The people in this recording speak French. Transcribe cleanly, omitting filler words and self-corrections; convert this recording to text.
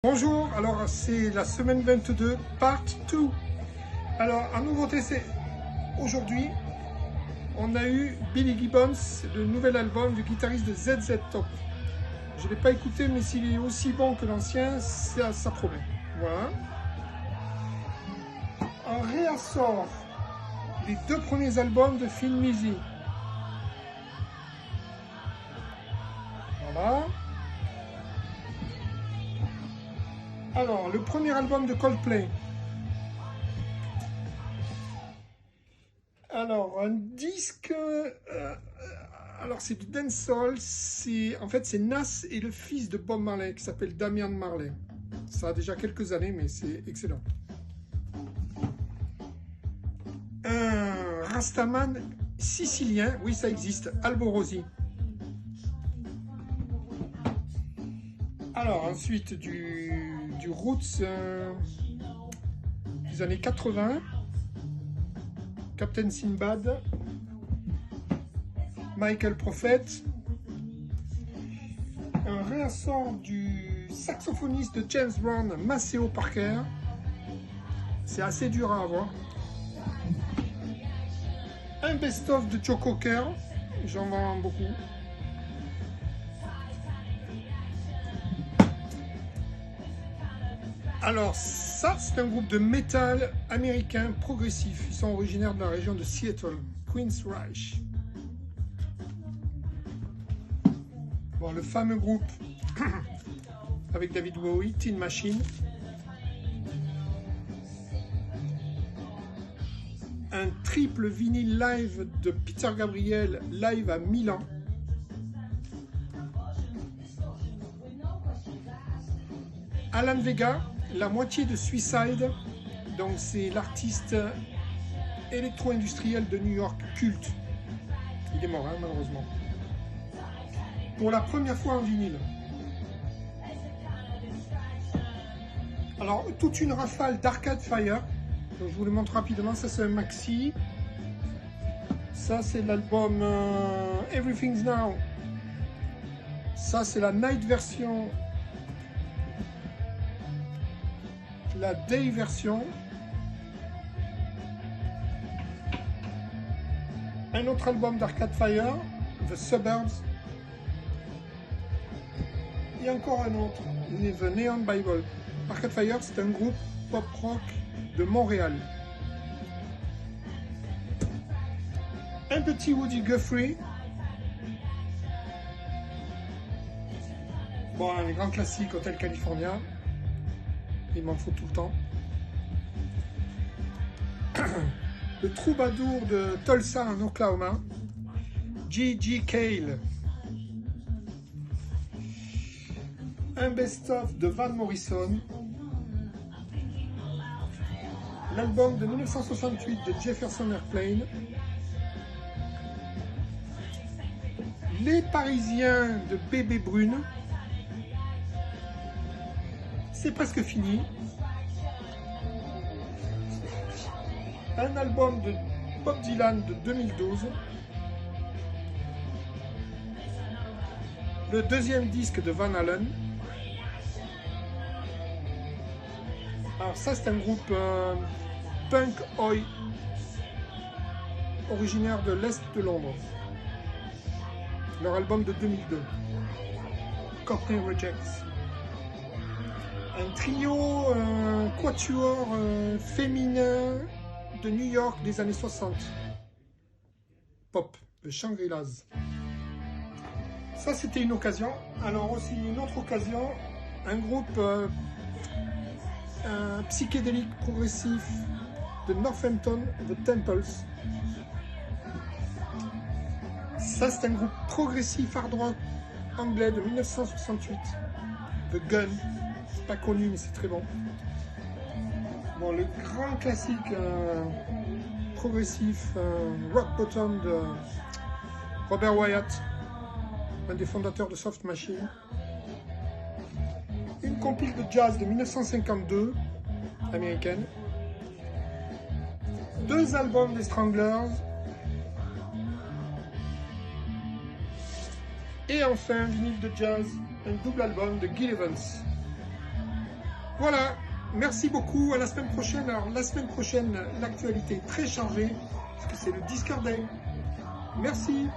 Bonjour, alors c'est la semaine 22, part 2. Alors, en nouveauté, c'est aujourd'hui, on a eu Billy Gibbons, le nouvel album du guitariste de ZZ Top. Je ne l'ai pas écouté, mais s'il est aussi bon que l'ancien, ça promet. Voilà. On réassort les deux premiers albums de Thin Lizzy. Voilà. Alors, le premier album de Coldplay. Alors, un disque... alors, c'est du dancehall. En fait, c'est Nas et le fils de Bob Marley, qui s'appelle Damian Marley. Ça a déjà quelques années, mais c'est excellent. Un Rastaman sicilien. Oui, ça existe. Alborosi. Alors, ensuite, du Roots des années 80, Captain Sinbad, Michael Prophet, un réassort du saxophoniste de James Brown, Maceo Parker, c'est assez dur à avoir, un best-of de Joe Cocker, j'en vends beaucoup. Alors ça, c'est un groupe de métal américain progressif. Ils sont originaires de la région de Seattle, Queensrÿche. Bon, le fameux groupe avec David Bowie, Tin Machine. Un triple vinyle live de Peter Gabriel, live à Milan. Alan Vega, la moitié de Suicide, donc c'est l'artiste électro-industriel de New York, culte. Il est mort, hein, malheureusement. Pour la première fois en vinyle. Alors, toute une rafale d'Arcade Fire. Donc, je vous le montre rapidement. Ça, c'est un maxi. Ça, c'est l'album Everything's Now. Ça, c'est la night version. La day version. Un autre album d'Arcade Fire, The Suburbs. Et encore un autre, The Neon Bible. Arcade Fire, c'est un groupe pop-rock de Montréal. Un petit Woody Guthrie. Bon, un grand classique, Hotel California. Il m'en faut tout le temps. Le troubadour de Tulsa en Oklahoma, G.G. Cale. Un best-of de Van Morrison. L'album de 1968 de Jefferson Airplane. Les Parisiens de Bébé Brune. C'est presque fini. Un album de Bob Dylan de 2012. Le deuxième disque de Van Halen. Alors ça, c'est un groupe punk oi, originaire de l'Est de Londres. Leur album de 2002. Cockney Rejects. Un trio, un quatuor féminin de New York des années 60. Pop, le Shangri-Las. Ça, c'était une occasion. Alors aussi, une autre occasion, un groupe psychédélique progressif de Northampton, The Temples. Ça, c'est un groupe progressif hard rock anglais de 1968. The Gun. C'est pas connu, mais c'est très bon. Bon, le grand classique progressif Rock Bottom de Robert Wyatt, un des fondateurs de Soft Machine. Une compile de jazz de 1952, américaine. Deux albums des Stranglers. Et enfin, un vinyle de jazz, un double album de Gil Evans. Voilà, merci beaucoup, à la semaine prochaine. Alors la semaine prochaine, l'actualité est très chargée, parce que c'est le Discord Day. Merci.